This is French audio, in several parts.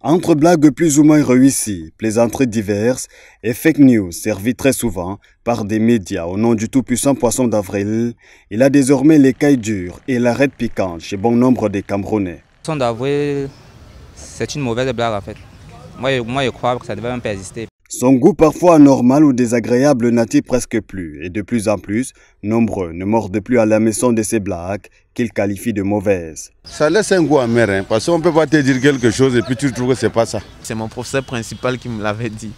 Entre blagues plus ou moins réussies, plaisanteries diverses et fake news servies très souvent par des médias au nom du tout-puissant poisson d'avril, il a désormais l'écaille dure et l'arête piquante chez bon nombre des Camerounais. Poisson d'avril, c'est une mauvaise blague en fait. Moi je crois que ça devait même pas exister. Son goût parfois anormal ou désagréable n'attire presque plus et de plus en plus, nombreux ne mordent plus à la maison de ces blagues qu'il qualifie de mauvaises. Ça laisse un goût amer, hein, parce qu'on ne peut pas te dire quelque chose et puis tu trouves que c'est pas ça. C'est mon professeur principal qui me l'avait dit,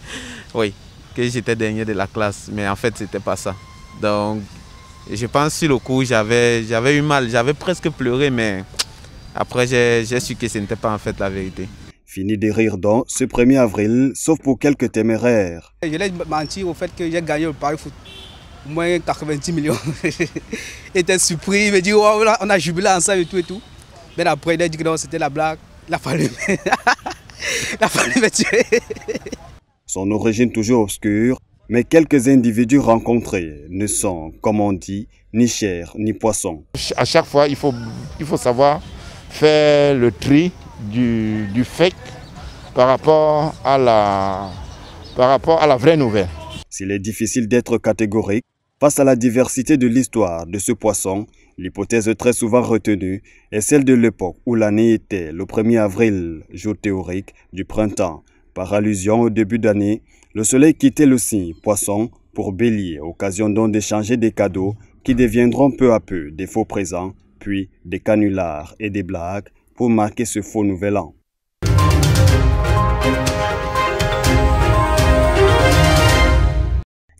oui, que j'étais dernier de la classe, mais en fait c'était pas ça. Donc je pense sur le coup j'avais eu mal, j'avais presque pleuré, mais après j'ai su que ce n'était pas en fait la vérité. Fini de rire donc ce 1er avril, sauf pour quelques téméraires. Je l'ai menti au fait que j'ai gagné le pari foot, au moins 90 millions. Il était surpris, il me dit oh, on a jubilé ensemble et tout. Mais après il a dit que non, c'était la blague, il a fallu me tuer. Son origine toujours obscure, mais quelques individus rencontrés ne sont, comme on dit, ni chair ni poisson. À chaque fois, il faut savoir faire le tri du fake par rapport à la vraie nouvelle. S'il est difficile d'être catégorique, face à la diversité de l'histoire de ce poisson, l'hypothèse très souvent retenue est celle de l'époque où l'année était le 1er avril, jour théorique du printemps. Par allusion au début d'année, le soleil quittait le signe poisson pour bélier, occasion donc d'échanger des cadeaux qui deviendront peu à peu des faux présents, puis des canulars et des blagues pour marquer ce faux nouvel an.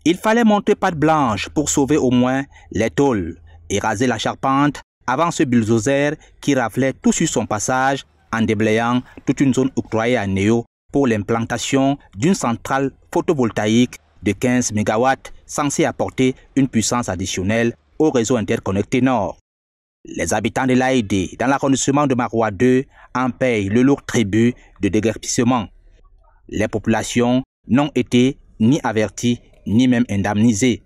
Il fallait monter patte blanche pour sauver au moins les tôles et raser la charpente avant ce bulldozer qui raflait tout sur son passage en déblayant toute une zone octroyée à Néo pour l'implantation d'une centrale photovoltaïque de 15 MW censée apporter une puissance additionnelle au réseau interconnecté Nord. Les habitants de l'AED, dans l'arrondissement de Maroua 2, en payent le lourd tribut de déguerpissement. Les populations n'ont été ni averties ni même indemnisées.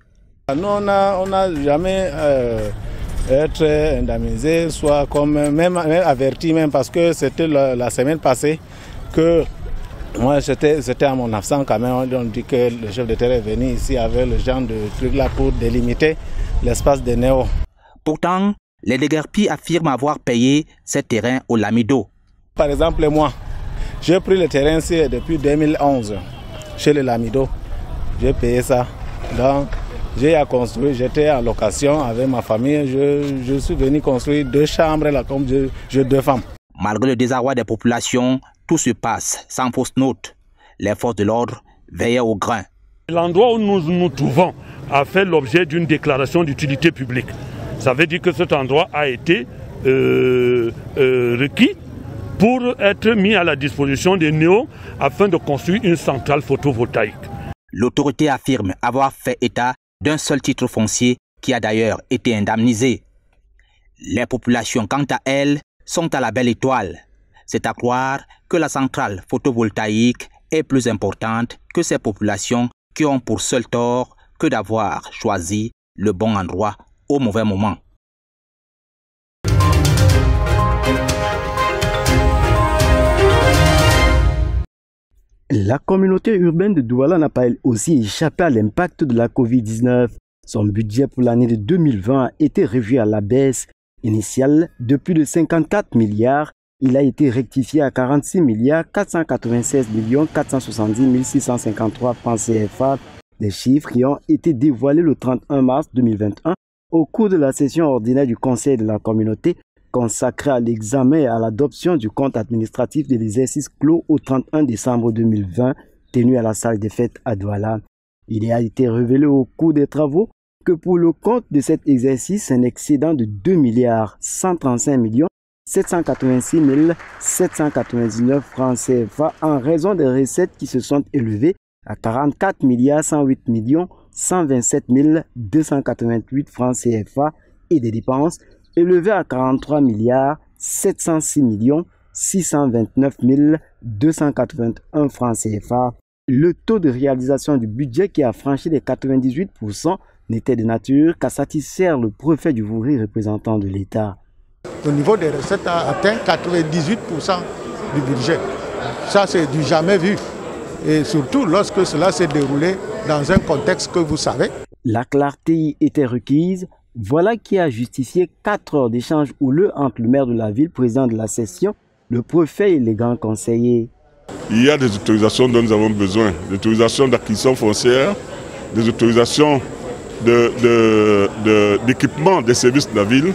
Nous, on n'a jamais été indemnisés, soit comme même avertis, même parce que c'était la semaine passée que moi j'étais à mon absence quand même. On dit que le chef de terre est venu ici avec le genre de truc là pour délimiter l'espace de Néo. Pourtant, les déguerpis affirment avoir payé ces terrains au Lamido. Par exemple, moi, j'ai pris le terrain ici depuis 2011 chez le Lamido. J'ai payé ça. Donc, j'ai à construire. J'étais en location avec ma famille. Je suis venu construire 2 chambres là, comme j'ai 2 femmes. Malgré le désarroi des populations, tout se passe sans fausse note. Les forces de l'ordre veillaient au grain. L'endroit où nous nous trouvons a fait l'objet d'une déclaration d'utilité publique. Ça veut dire que cet endroit a été requis pour être mis à la disposition des Néo afin de construire une centrale photovoltaïque. L'autorité affirme avoir fait état d'un seul titre foncier qui a d'ailleurs été indemnisé. Les populations, quant à elles, sont à la belle étoile. C'est à croire que la centrale photovoltaïque est plus importante que ces populations qui ont pour seul tort que d'avoir choisi le bon endroit au mauvais moment. La communauté urbaine de Douala n'a pas elle aussi échappé à l'impact de la Covid-19. Son budget pour l'année de 2020 a été revu à la baisse initiale de plus de 54 milliards. Il a été rectifié à 46 milliards 496 millions 470 653 francs CFA. Des chiffres qui ont été dévoilés le 31 mars 2021 au cours de la session ordinaire du Conseil de la communauté consacrée à l'examen et à l'adoption du compte administratif de l'exercice clos au 31 décembre 2020 tenu à la salle des fêtes à Douala. Il a été révélé au cours des travaux que pour le compte de cet exercice, un excédent de 2 milliards 135 millions 786 799 francs CFA en raison des recettes qui se sont élevées à 44 milliards 108 millions 127 288 francs CFA et des dépenses élevées à 43 706 629 281 francs CFA. Le taux de réalisation du budget qui a franchi les 98% n'était de nature qu'à satisfaire le préfet du Vouri, représentant de l'État. Au niveau des recettes a atteint 98% du budget. Ça, c'est du jamais vu. Et surtout lorsque cela s'est déroulé dans un contexte que vous savez. La clarté y était requise. Voilà qui a justifié 4 heures d'échange houleux entre le maire de la ville, président de la session, le préfet et les grands conseillers. Il y a des autorisations dont nous avons besoin, des autorisations d'acquisition foncière, des autorisations d'équipement des services de la ville,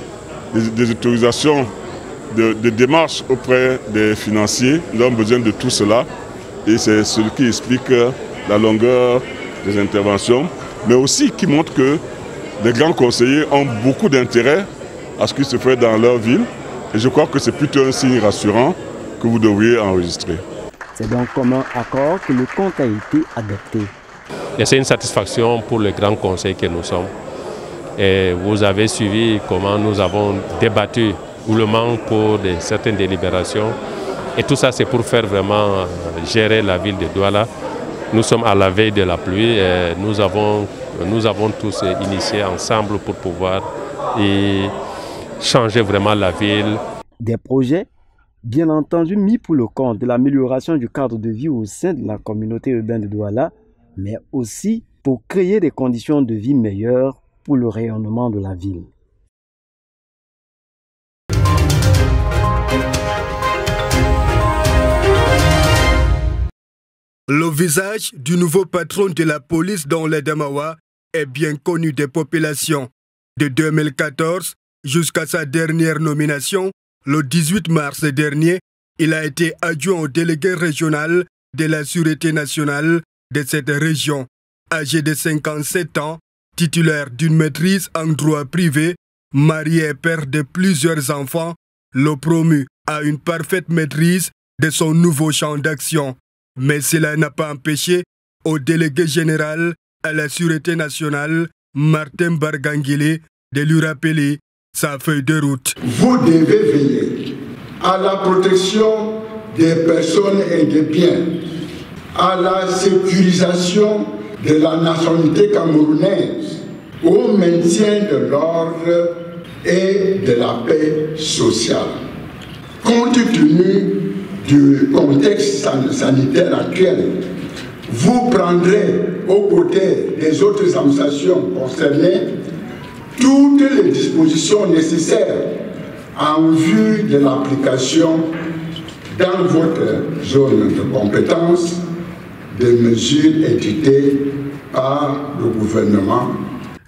des autorisations de démarches auprès des financiers. Nous avons besoin de tout cela et c'est ce qui explique la longueur des interventions, mais aussi qui montre que les grands conseillers ont beaucoup d'intérêt à ce qui se fait dans leur ville et je crois que c'est plutôt un signe rassurant que vous devriez enregistrer. C'est donc comme un accord que le compte a été adopté. Et c'est une satisfaction pour le grand conseil que nous sommes. Et vous avez suivi comment nous avons débattu houlement pour certaines délibérations. Et tout ça, c'est pour faire vraiment gérer la ville de Douala. Nous sommes à la veille de la pluie et nous avons tous initié ensemble pour pouvoir changer vraiment la ville. Des projets, bien entendu, mis pour le compte de l'amélioration du cadre de vie au sein de la communauté urbaine de Douala, mais aussi pour créer des conditions de vie meilleures pour le rayonnement de la ville. Le visage du nouveau patron de la police dans l'Adamawa est bien connu des populations. De 2014 jusqu'à sa dernière nomination, le 18 mars dernier, il a été adjoint au délégué régional de la Sûreté nationale de cette région. Âgé de 57 ans, titulaire d'une maîtrise en droit privé, marié et père de plusieurs enfants, le promu à une parfaite maîtrise de son nouveau champ d'action. Mais cela n'a pas empêché au délégué général à la Sûreté nationale, Martin Bargangele, de lui rappeler sa feuille de route. Vous devez veiller à la protection des personnes et des biens, à la sécurisation de la nationalité camerounaise, au maintien de l'ordre et de la paix sociale. Compte tenu du contexte sanitaire actuel, vous prendrez aux côtés des autres administrations concernées toutes les dispositions nécessaires en vue de l'application dans votre zone de compétence des mesures édictées par le gouvernement.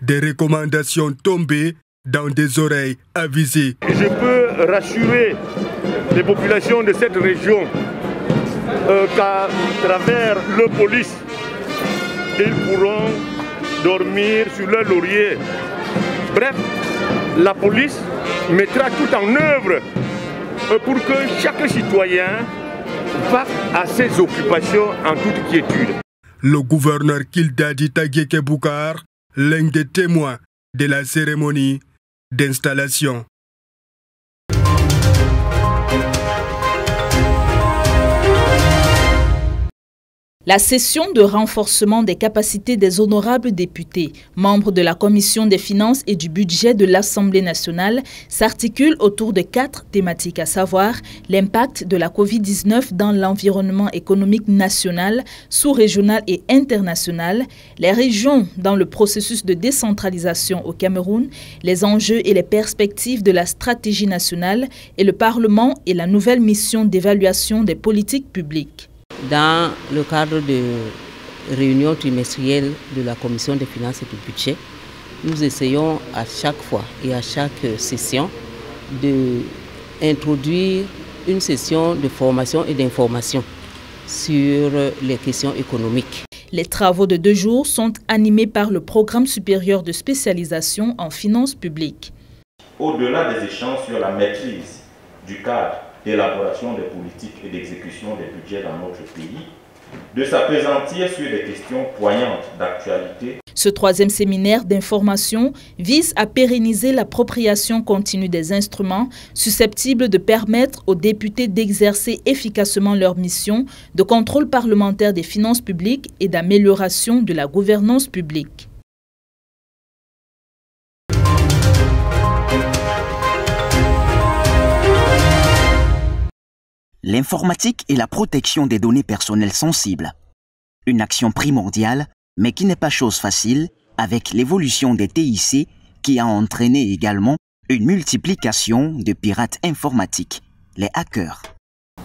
Des recommandations tombées dans des oreilles avisées. Je peux rassurer les populations de cette région qu'à travers le police, ils pourront dormir sur leur laurier. Bref, la police mettra tout en œuvre pour que chaque citoyen va à ses occupations en toute quiétude. Le gouverneur Kildadi Tagueke Boukar, l'un des témoins de la cérémonie d'installation. La session de renforcement des capacités des honorables députés, membres de la Commission des finances et du budget de l'Assemblée nationale, s'articule autour de 4 thématiques, à savoir l'impact de la Covid-19 dans l'environnement économique national, sous-régional et international, les régions dans le processus de décentralisation au Cameroun, les enjeux et les perspectives de la stratégie nationale et le Parlement et la nouvelle mission d'évaluation des politiques publiques. Dans le cadre de réunion trimestrielle de la Commission des finances et du budget, nous essayons à chaque fois et à chaque session d'introduire une session de formation et d'information sur les questions économiques. Les travaux de 2 jours sont animés par le Programme supérieur de spécialisation en finances publiques. Au-delà des échanges sur la maîtrise du cadre d'élaboration des politiques et d'exécution des budgets dans notre pays, de s'appesantir sur des questions poignantes d'actualité. Ce troisième séminaire d'information vise à pérenniser l'appropriation continue des instruments susceptibles de permettre aux députés d'exercer efficacement leur mission de contrôle parlementaire des finances publiques et d'amélioration de la gouvernance publique. L'informatique et la protection des données personnelles sensibles. Une action primordiale, mais qui n'est pas chose facile, avec l'évolution des TIC qui a entraîné également une multiplication de pirates informatiques, les hackers.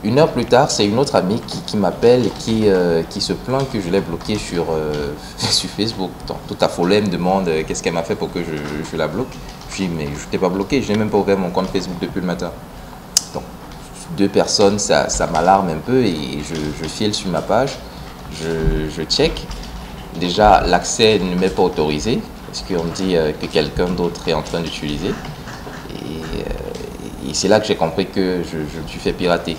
Une heure plus tard, c'est une autre amie qui m'appelle et qui se plaint que je l'ai bloquée sur Facebook. Donc, tout affolée, elle me demande qu'est-ce qu'elle m'a fait pour que je la bloque. Je dis, mais je ne t'ai pas bloqué, je n'ai même pas ouvert mon compte Facebook depuis le matin. Donc, deux personnes, ça m'alarme un peu et je file sur ma page, je check. Déjà, l'accès ne m'est pas autorisé parce qu'on me dit que quelqu'un d'autre est en train d'utiliser. Et c'est là que j'ai compris que je me suis fait pirater.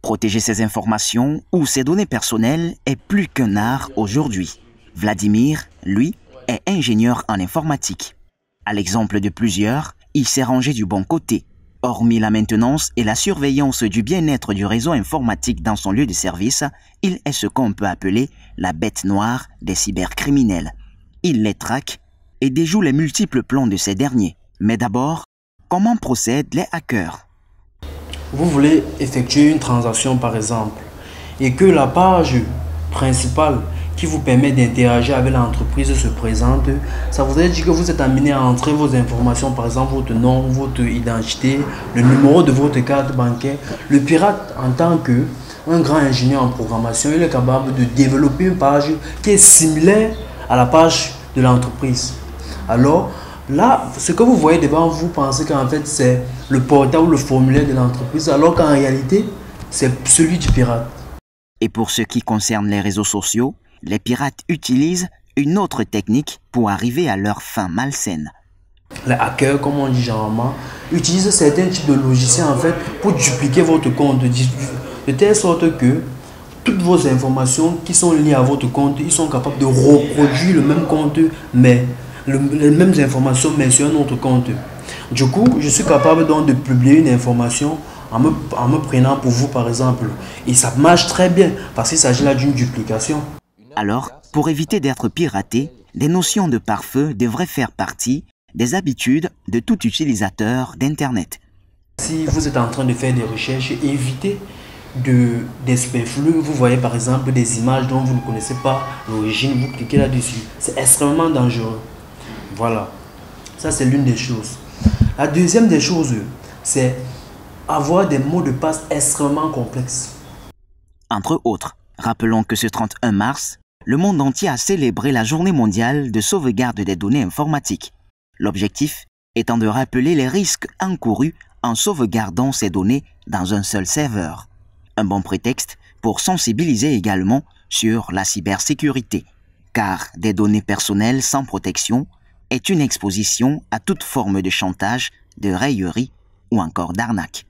Protéger ces informations ou ces données personnelles est plus qu'un art aujourd'hui. Vladimir, lui, est ingénieur en informatique. À l'exemple de plusieurs, il s'est rangé du bon côté. Hormis la maintenance et la surveillance du bien-être du réseau informatique dans son lieu de service, il est ce qu'on peut appeler la bête noire des cybercriminels. Il les traque et déjoue les multiples plans de ces derniers. Mais d'abord, comment procèdent les hackers? Vous voulez effectuer une transaction par exemple et que la page principale qui vous permet d'interagir avec l'entreprise se présente, ça voudrait dire que vous êtes amené à entrer vos informations, par exemple votre nom, votre identité, le numéro de votre carte bancaire. Le pirate, en tant qu'un grand ingénieur en programmation, il est capable de développer une page qui est similaire à la page de l'entreprise. Alors là, ce que vous voyez devant vous, pensez qu'en fait c'est le portail ou le formulaire de l'entreprise, alors qu'en réalité c'est celui du pirate. Et pour ce qui concerne les réseaux sociaux, les pirates utilisent une autre technique pour arriver à leur fin malsaine. Les hackers, comme on dit généralement, utilisent certains types de logiciels en fait pour dupliquer votre compte de telle sorte que toutes vos informations qui sont liées à votre compte, ils sont capables de reproduire le même compte, mais les mêmes informations mais sur un autre compte. Du coup, je suis capable donc de publier une information en me prenant pour vous par exemple. Et ça marche très bien parce qu'il s'agit là d'une duplication. Alors, pour éviter d'être piraté, des notions de pare-feu devraient faire partie des habitudes de tout utilisateur d'Internet. Si vous êtes en train de faire des recherches, évitez des superflus. Vous voyez par exemple des images dont vous ne connaissez pas l'origine, vous cliquez là-dessus. C'est extrêmement dangereux. Voilà, ça c'est l'une des choses. La deuxième des choses, c'est avoir des mots de passe extrêmement complexes. Entre autres, rappelons que ce 31 mars, le monde entier a célébré la journée mondiale de sauvegarde des données informatiques. L'objectif étant de rappeler les risques encourus en sauvegardant ces données dans un seul serveur. Un bon prétexte pour sensibiliser également sur la cybersécurité, car des données personnelles sans protection est une exposition à toute forme de chantage, de raillerie ou encore d'arnaque.